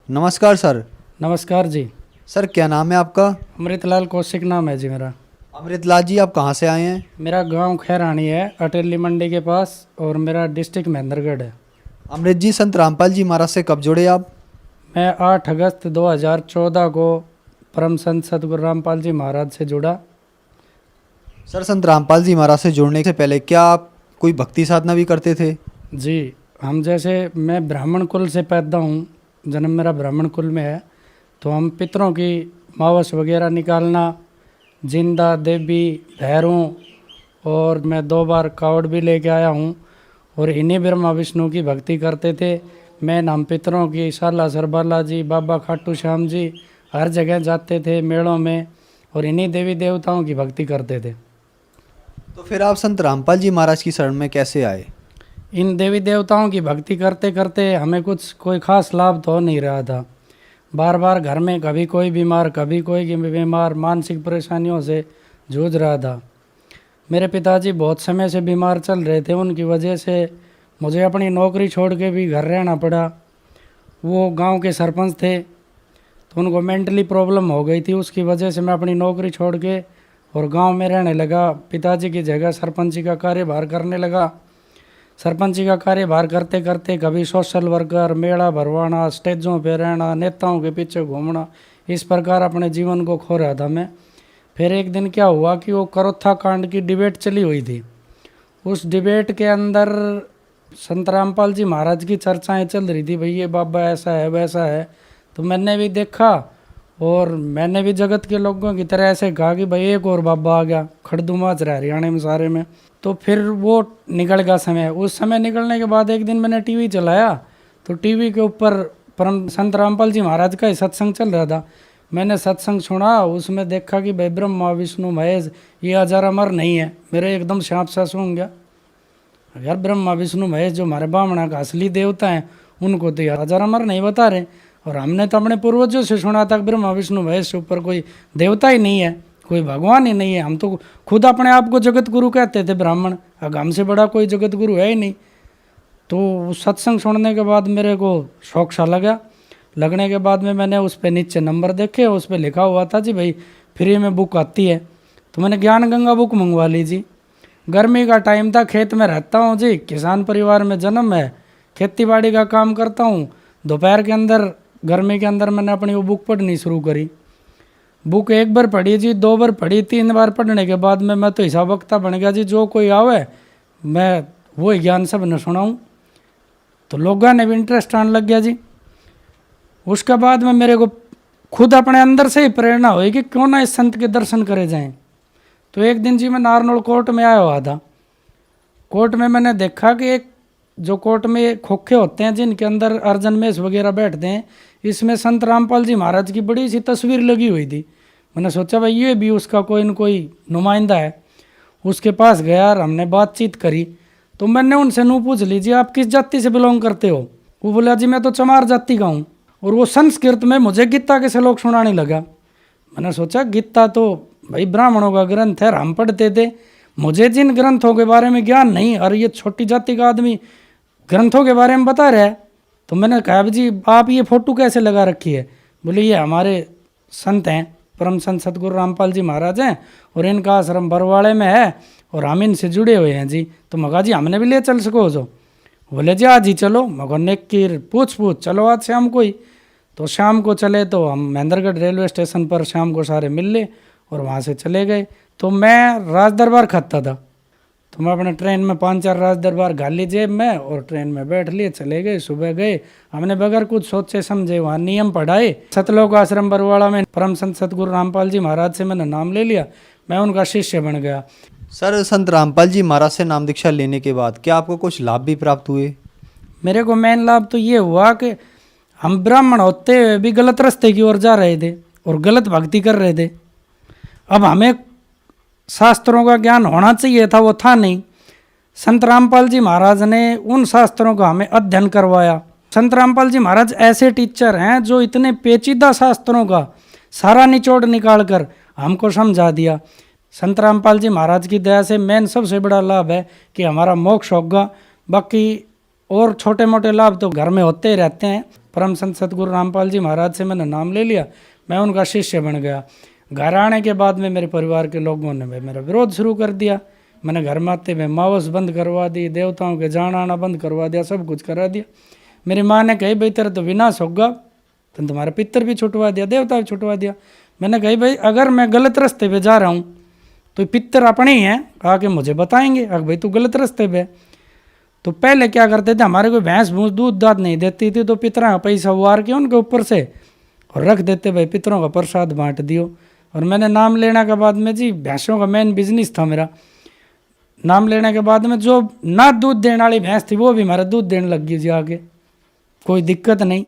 नमस्कार सर। नमस्कार जी। सर क्या नाम है आपका? अमृतलाल कौशिक नाम है जी मेरा। अमृतलाल जी, आप कहाँ से आए हैं? मेरा गांव खैरानी है, अटेली मंडी के पास, और मेरा डिस्ट्रिक्ट महेंद्रगढ़ है। अमृत जी, संत रामपाल जी महाराज से कब जुड़े आप? मैं 8 अगस्त 2014 को परम संत सतगुरु रामपाल जी महाराज से जुड़ा। सर, संत रामपाल जी महाराज से जुड़ने से पहले क्या आप कोई भक्ति साधना भी करते थे? जी, हम जैसे मैं ब्राह्मण कुल से पैदा हूँ, जन्म मेरा ब्राह्मण कुल में है, तो हम पितरों की मावस वगैरह निकालना, जिंदा देवी भैरों, और मैं 2 बार कावड़ भी लेके आया हूँ, और इन्हीं ब्रह्मा विष्णु की भक्ति करते थे। मैं नाम पितरों की साला सरबाला जी, बाबा खाटू श्याम जी, हर जगह जाते थे मेलों में, और इन्हीं देवी देवताओं की भक्ति करते थे। तो फिर आप संत रामपाल जी महाराज की शरण में कैसे आए? इन देवी देवताओं की भक्ति करते करते हमें कोई खास लाभ तो हो नहीं रहा था। बार बार घर में कभी कोई बीमार, कभी कोई बीमार, मानसिक परेशानियों से जूझ रहा था। मेरे पिताजी बहुत समय से बीमार चल रहे थे, उनकी वजह से मुझे अपनी नौकरी छोड़ के भी घर रहना पड़ा। वो गांव के सरपंच थे, तो उनको मेंटली प्रॉब्लम हो गई थी, उसकी वजह से मैं अपनी नौकरी छोड़ के और गांव में रहने लगा। पिताजी की जगह सरपंची का कार्यभार करने लगा। सरपंची का कार्यभार करते करते कभी सोशल वर्कर, मेला भरवाना, स्टेजों पे रहना, नेताओं के पीछे घूमना, इस प्रकार अपने जीवन को खो रहा था मैं। फिर एक दिन क्या हुआ कि वो करोत्था कांड की डिबेट चली हुई थी। उस डिबेट के अंदर संत रामपाल जी महाराज की चर्चाएं चल रही थी, भाई ये बाबा ऐसा है वैसा है। तो मैंने भी देखा और मैंने भी जगत के लोगों की तरह ऐसे कहा कि भाई एक और बाबा आ गया, खड़दुमाच रहा हरियाणा में सारे में। तो फिर वो निकल गया समय। उस समय निकलने के बाद एक दिन मैंने टीवी चलाया, तो टीवी के ऊपर परम संत रामपाल जी महाराज का ही सत्संग चल रहा था। मैंने सत्संग सुना, उसमें देखा कि भाई ब्रह्मा विष्णु महेश ये अजर अमर नहीं है। मेरे एकदम सांप सा सूंघ गया, यार ब्रह्मा विष्णु महेश जो हमारे ब्राह्मणा का असली देवता हैं, उनको तो यार अजर अमर नहीं बता रहे। और हमने तो अपने पूर्वजों से सुना था कि ब्रह्मा विष्णु महेश के ऊपर कोई देवता ही नहीं है, कोई भगवान ही नहीं है। हम तो खुद अपने आप को जगत गुरु कहते थे ब्राह्मण, अगर हमसे बड़ा कोई जगत गुरु है ही नहीं। तो सत्संग सुनने के बाद मेरे को शौक सा लगा। लगने के बाद में मैंने उस पर नीचे नंबर देखे, उस पर लिखा हुआ था जी भाई फ्री में बुक आती है। तो मैंने ज्ञान गंगा बुक मंगवा ली जी। गर्मी का टाइम था, खेत में रहता हूँ जी, किसान परिवार में जन्म है, खेती बाड़ी का काम करता हूँ। दोपहर के अंदर, गर्मी के अंदर मैंने अपनी वो बुक पढ़नी शुरू करी। बुक एक बार पढ़ी जी, 2 बार पढ़ी, 3 बार पढ़ने के बाद में मैं तो हिसाब वक्ता बन गया जी। जो कोई आवे मैं वो ज्ञान सब न सुनाऊँ। तो लोगों ने भी इंटरेस्ट आने लग गया जी। उसके बाद में मेरे को खुद अपने अंदर से ही प्रेरणा हुई कि क्यों ना इस संत के दर्शन करे जाएं। तो एक दिन जी मैं नारनौल कोर्ट में आया हुआ था। कोर्ट में मैंने देखा कि एक जो कोर्ट में खोखे होते हैं जिनके अंदर अर्जन मेष वगैरह बैठते हैं, इसमें संत रामपाल जी महाराज की बड़ी सी तस्वीर लगी हुई थी। मैंने सोचा भाई ये भी उसका कोई न कोई नुमाइंदा है। उसके पास गया और हमने बातचीत करी। तो मैंने उनसे नू पूछ लीजिए आप किस जाति से बिलोंग करते हो। वो बोला जी मैं तो चमार जाति का हूँ। और वो संस्कृत में मुझे गीता के श्लोक सुनाने लगा। मैंने सोचा गीता तो भाई ब्राह्मणों का ग्रंथ है, हम पढ़ते थे, मुझे जिन ग्रंथों के बारे में ज्ञान नहीं, और ये छोटी जाति का आदमी ग्रंथों के बारे में बता रहा है। तो मैंने कहा जी आप ये फोटो कैसे लगा रखी है। बोले ये हमारे संत हैं, परम संत सतगुरु रामपाल जी महाराज हैं, और इनका आश्रम बरवाड़े में है और हम इनसे जुड़े हुए हैं जी। तो मगा जी हमने भी ले चल सको जो। बोले जी आज ही चलो। मगर नेक की पूछ चलो आज शाम को ही। तो शाम को चले, तो हम महेंद्रगढ़ रेलवे स्टेशन पर शाम को सारे मिल ले और वहाँ से चले गए। तो मैं राज दरबार खाता था, तो मैं अपने ट्रेन में 5-4 राज दरबार घाल ली जेब में और ट्रेन में बैठ लिए, चले गए। सुबह गए, हमने बगैर कुछ सोचे समझे वहाँ नियम पढ़ाए। सतलोक आश्रम बरवाड़ा में परम संत सतगुरु रामपाल जी महाराज से मैंने नाम ले लिया, मैं उनका शिष्य बन गया। सर, संत रामपाल जी महाराज से नाम दीक्षा लेने के बाद क्या आपको कुछ लाभ भी प्राप्त हुए? मेरे को मेन लाभ तो ये हुआ कि हम ब्राह्मण होते हुए भी गलत रास्ते की ओर जा रहे थे और गलत भक्ति कर रहे थे। अब हमें शास्त्रों का ज्ञान होना चाहिए था, वो था नहीं। संत रामपाल जी महाराज ने उन शास्त्रों का हमें अध्ययन करवाया। संत रामपाल जी महाराज ऐसे टीचर हैं जो इतने पेचीदा शास्त्रों का सारा निचोड़ निकाल कर हमको समझा दिया। संत रामपाल जी महाराज की दया से मेन सबसे बड़ा लाभ है कि हमारा मोक्ष होगा। बाकी और छोटे मोटे लाभ तो घर में होते ही रहते हैं। परम संत सतगुरु रामपाल जी महाराज से मैंने नाम ले लिया, मैं उनका शिष्य बन गया। घर आने के बाद में मेरे परिवार के लोगों ने मेरा विरोध शुरू कर दिया। मैंने घर में आते हुए मावस बंद करवा दी, देवताओं के जाना आना बंद करवा दिया, सब कुछ करा दिया। मेरी माँ ने कही भाई तेरा तो विनाश होगा, तो तुम्हारा पितर भी छुटवा दिया, देवता भी छुटवा दिया। मैंने कही भाई अगर मैं गलत रास्ते पे जा रहा हूँ तो पितर अपने ही हैं, आके मुझे बताएंगे अगर भाई तू गलत रास्ते पे। तो पहले क्या करते थे, हमारे कोई भैंस भूस दूध दाद नहीं देती थी तो पितरों का पैसा वार के उनके ऊपर से और रख देते, भाई पितरों का प्रसाद बांट दियो। और मैंने नाम लेने के बाद में जी भैंसों का मेन बिजनेस था मेरा। नाम लेने के बाद में जो ना दूध देने वाली भैंस थी वो भी हमारा दूध देने लग गई जी आगे, कोई दिक्कत नहीं।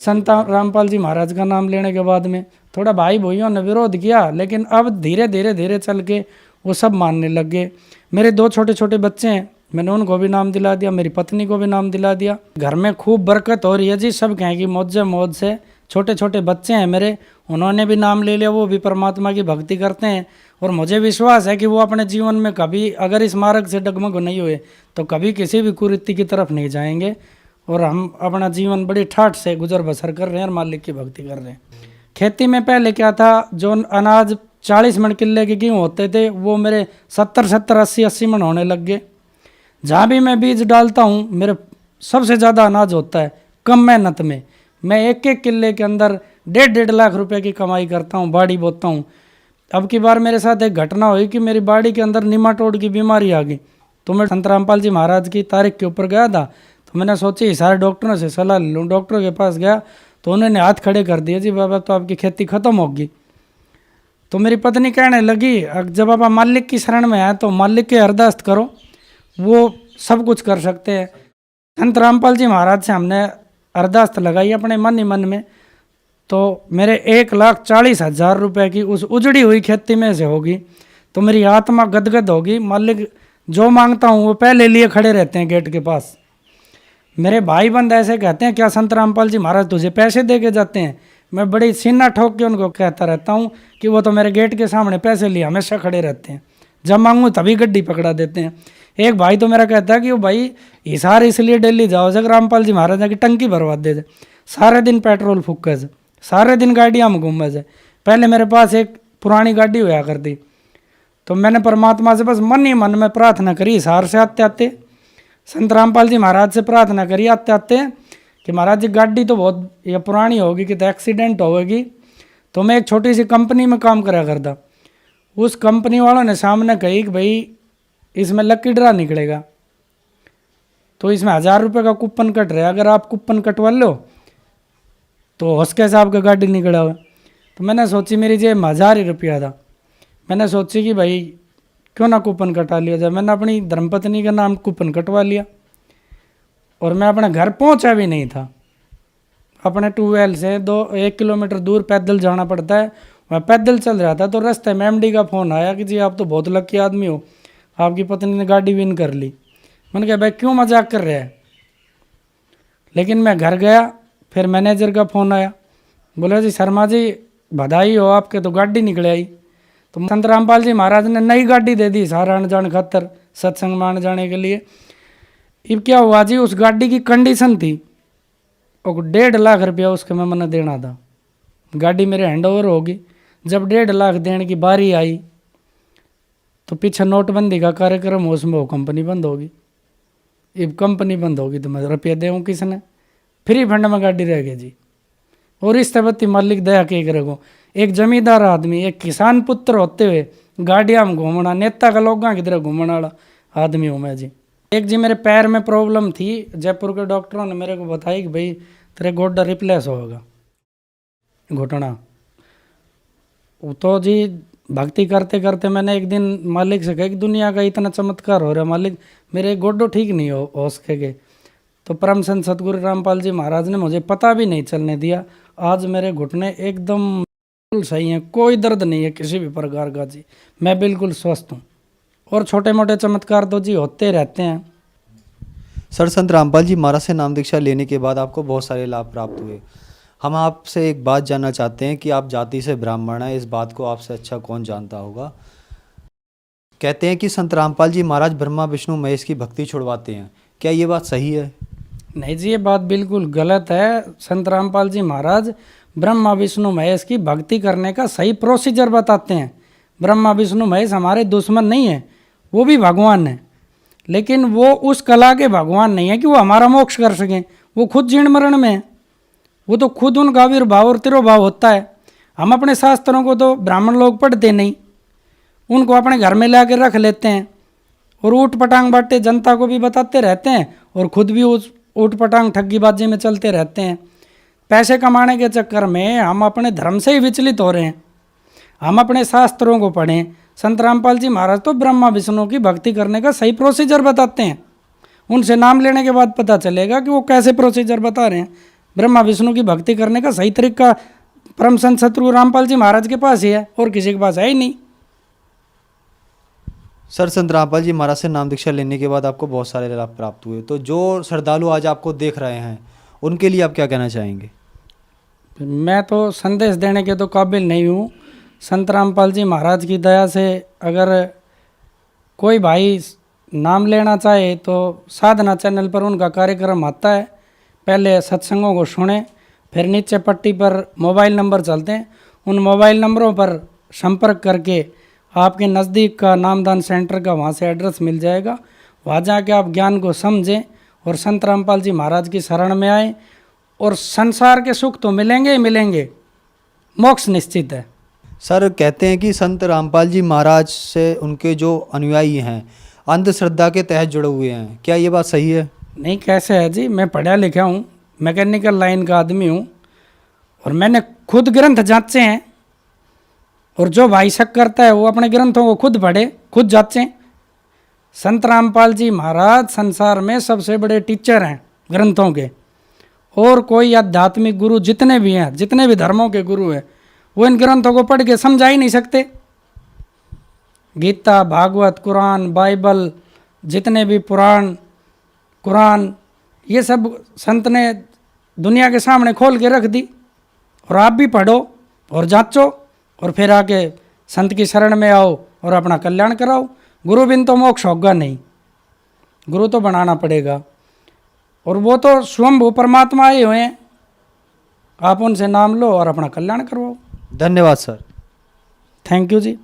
संत रामपाल जी महाराज का नाम लेने के बाद में थोड़ा भाई भाइयों ने विरोध किया, लेकिन अब धीरे धीरे धीरे चल के वो सब मानने लग गए। मेरे 2 छोटे छोटे बच्चे हैं, मैंने उनको भी नाम दिला दिया, मेरी पत्नी को भी नाम दिला दिया। घर में खूब बरकत हो रही है जी, सब कहें कि मौज मौज से। छोटे छोटे बच्चे हैं मेरे, उन्होंने भी नाम ले लिया, वो भी परमात्मा की भक्ति करते हैं। और मुझे विश्वास है कि वो अपने जीवन में कभी अगर इस मार्ग से डगमग नहीं हुए तो कभी किसी भी कुरीति की तरफ नहीं जाएंगे। और हम अपना जीवन बड़ी ठाठ से गुजर बसर कर रहे हैं और मालिक की भक्ति कर रहे हैं। खेती में पहले क्या था, जो अनाज 40 मन किले के गेहूँ होते थे वो मेरे 70 80 मन होने लग गए। जहाँ भी मैं बीज डालता हूँ मेरे सबसे ज़्यादा अनाज होता है कम मेहनत में। मैं 1 किले के अंदर 1.5 लाख रुपए की कमाई करता हूँ, बाड़ी बोता हूँ। अब की बार मेरे साथ एक घटना हुई कि मेरी बाड़ी के अंदर निमाटोड की बीमारी आ गई। तो मैं संत रामपाल जी महाराज की तारीख के ऊपर गया था, तो मैंने सोची सारे डॉक्टरों से सलाह लूँ। डॉक्टरों के पास गया तो उन्होंने हाथ खड़े कर दिए, जी बाबा तो आपकी खेती खत्म होगी। तो मेरी पत्नी कहने लगी जब आप मालिक की शरण में आए तो मालिक के अरदास करो, वो सब कुछ कर सकते हैं। संत रामपाल जी महाराज से हमने अरदास लगाई अपने मन ही मन में, तो मेरे 1,40,000 रुपए की उस उजड़ी हुई खेती में से होगी। तो मेरी आत्मा गदगद होगी। मालिक जो मांगता हूँ वो पहले लिए खड़े रहते हैं गेट के पास। मेरे भाई बंद ऐसे कहते हैं क्या संत रामपाल जी महाराज तुझे पैसे दे के जाते हैं? मैं बड़ी सीना ठोक के उनको कहता रहता हूँ कि वो तो मेरे गेट के सामने पैसे लिए हमेशा खड़े रहते हैं, जब मांगूँ तभी गड्डी पकड़ा देते हैं। एक भाई तो मेरा कहता है कि वो भाई हिसार इसलिए दिल्ली जाओ जब रामपाल जी महाराज की टंकी भरवा दे, सारे दिन पेट्रोल फूके से, सारे दिन गाड़ियाँ में घूमे से। पहले मेरे पास एक पुरानी गाड़ी हुआ करती, तो मैंने परमात्मा से बस मन ही मन में प्रार्थना करी हिसार से आते आते, संत रामपाल जी महाराज से प्रार्थना करी आते आते कि महाराज जी गाड़ी तो बहुत ये पुरानी होगी कि तो एक्सीडेंट होगी। तो मैं एक छोटी सी कंपनी में काम करा करता। उस कंपनी वालों ने सामने कही कि भाई इसमें लकी ड्रा निकलेगा, तो इसमें 1,000 रुपये का कूपन कट रहा है, अगर आप कूपन कटवा लो तो हंसके साहब का गाड़ी निकला हुआ। तो मैंने सोची मेरी जेब में 1,000 ही रुपया था, मैंने सोची कि भाई क्यों ना कूपन कटा लिया जाए। मैंने अपनी धर्मपत्नी का नाम कूपन कटवा लिया और मैं अपने घर पहुंचा भी नहीं था। अपने ट्यूबवेल से 1 किलोमीटर दूर पैदल जाना पड़ता है, मैं पैदल चल रहा था तो रास्ते में एमडी का फ़ोन आया कि जी आप तो बहुत लकी आदमी हो, आपकी पत्नी ने गाड़ी विन कर ली। मैंने कहा भाई क्यों मजाक कर रहे हैं। लेकिन मैं घर गया, फिर मैनेजर का फ़ोन आया, बोला जी शर्मा जी बधाई हो आपके तो गाड़ी निकल आई। तो संत रामपाल जी महाराज ने नई गाड़ी दे दी सारा आने जाने खातर, सत्संग में आने जाने के लिए। अब क्या हुआ जी, उस गाड़ी की कंडीशन थी और 1.5 लाख रुपया उसके में मैंने देना था। गाड़ी मेरे हैंड ओवर होगी। जब 1.5 लाख देने की बारी आई तो पीछे नोटबंदी का कार्यक्रम हो, उसमें वो कंपनी बंद होगी। अब कंपनी बंद होगी तो मैं रुपये दूँ किसने? फ्री फंड में गाड़ी रह गई जी। और इस तबत्ती मालिक दया के करेगो। एक जमींदार आदमी, एक किसान पुत्र होते हुए गाड़ियाँ में घूमना, नेता का लोगों की तरह घूमने वाला आदमी हूँ मैं जी। एक जी मेरे पैर में प्रॉब्लम थी, जयपुर के डॉक्टरों ने मेरे को बताई कि भाई तेरे गोड्डा रिप्लेस होगा, घुटना। तो जी भक्ति करते करते मैंने एक दिन मालिक से कहा कि दुनिया का इतना चमत्कार हो रहा है मालिक, मेरे गोड्डो ठीक नहीं हो सकेंगे। तो परम संत सतगुरु रामपाल जी महाराज ने मुझे पता भी नहीं चलने दिया। आज मेरे घुटने एकदम बिल्कुल सही हैं, कोई दर्द नहीं है किसी भी प्रकार का जी, मैं बिल्कुल स्वस्थ हूँ। और छोटे मोटे चमत्कार तो जी होते रहते हैं। सर संत रामपाल जी महाराज से नाम दीक्षा लेने के बाद आपको बहुत सारे लाभ प्राप्त हुए। हम आपसे एक बात जानना चाहते हैं कि आप जाति से ब्राह्मण हैं, इस बात को आपसे अच्छा कौन जानता होगा। कहते हैं कि संत रामपाल जी महाराज ब्रह्मा विष्णु महेश की भक्ति छुड़वाते हैं, क्या ये बात सही है? नहीं जी, ये बात बिल्कुल गलत है। संत रामपाल जी महाराज ब्रह्मा विष्णु महेश की भक्ति करने का सही प्रोसीजर बताते हैं। ब्रह्मा विष्णु महेश हमारे दुश्मन नहीं है, वो भी भगवान है, लेकिन वो उस कला के भगवान नहीं है कि वो हमारा मोक्ष कर सकें। वो खुद जीर्ण मरण में है, वो तो खुद उनका आविर्भाव और तिरोभाव होता है। हम अपने शास्त्रों को तो ब्राह्मण लोग पढ़ते नहीं, उनको अपने घर में ला के रख लेते हैं और ऊट पटांग बाटे जनता को भी बताते रहते हैं और खुद भी उस ऊट पटांग ठग्गीबाजी में चलते रहते हैं। पैसे कमाने के चक्कर में हम अपने धर्म से ही विचलित हो रहे हैं। हम अपने शास्त्रों को पढ़ें। संत रामपाल जी महाराज तो ब्रह्मा विष्णु की भक्ति करने का सही प्रोसीजर बताते हैं। उनसे नाम लेने के बाद पता चलेगा कि वो कैसे प्रोसीजर बता रहे हैं। ब्रह्मा विष्णु की भक्ति करने का सही तरीका परम संत सतगुरु रामपाल जी महाराज के पास ही है, और किसी के पास है ही नहीं। सर, संत रामपाल जी महाराज से नाम दीक्षा लेने के बाद आपको बहुत सारे लाभ प्राप्त हुए, तो जो श्रद्धालु आज आपको देख रहे हैं उनके लिए आप क्या कहना चाहेंगे? मैं तो संदेश देने के तो काबिल नहीं हूँ। संत रामपाल जी महाराज की दया से अगर कोई भाई नाम लेना चाहे तो साधना चैनल पर उनका कार्यक्रम आता है। पहले सत्संगों को सुने, फिर नीचे पट्टी पर मोबाइल नंबर चलते हैं, उन मोबाइल नंबरों पर संपर्क करके आपके नज़दीक का नामदान सेंटर का वहाँ से एड्रेस मिल जाएगा। वहाँ जाके आप ज्ञान को समझें और संत रामपाल जी महाराज की शरण में आए, और संसार के सुख तो मिलेंगे ही मिलेंगे, मोक्ष निश्चित है। सर, कहते हैं कि संत रामपाल जी महाराज से उनके जो अनुयायी हैं अंधश्रद्धा के तहत जुड़े हुए हैं, क्या ये बात सही है? नहीं, कैसे है जी, मैं पढ़ा लिखा हूँ, मैकेनिकल लाइन का आदमी हूँ, और मैंने खुद ग्रंथ जांचे हैं। और जो भाई शक करता है वो अपने ग्रंथों को खुद पढ़े, खुद जांचें। संत रामपाल जी महाराज संसार में सबसे बड़े टीचर हैं ग्रंथों के, और कोई आध्यात्मिक गुरु जितने भी हैं, जितने भी धर्मों के गुरु हैं, वो इन ग्रंथों को पढ़ के समझा ही नहीं सकते। गीता, भागवत, कुरान, बाइबल, जितने भी पुराण, कुरान, ये सब संत ने दुनिया के सामने खोल के रख दी। और आप भी पढ़ो और जांचो, और फिर आके संत की शरण में आओ और अपना कल्याण कराओ। गुरु बिन तो मोक्ष होगा नहीं, गुरु तो बनाना पड़ेगा, और वो तो स्वयं परमात्मा आए हुए हैं। आप उनसे नाम लो और अपना कल्याण करवाओ। धन्यवाद सर। Thank you ji.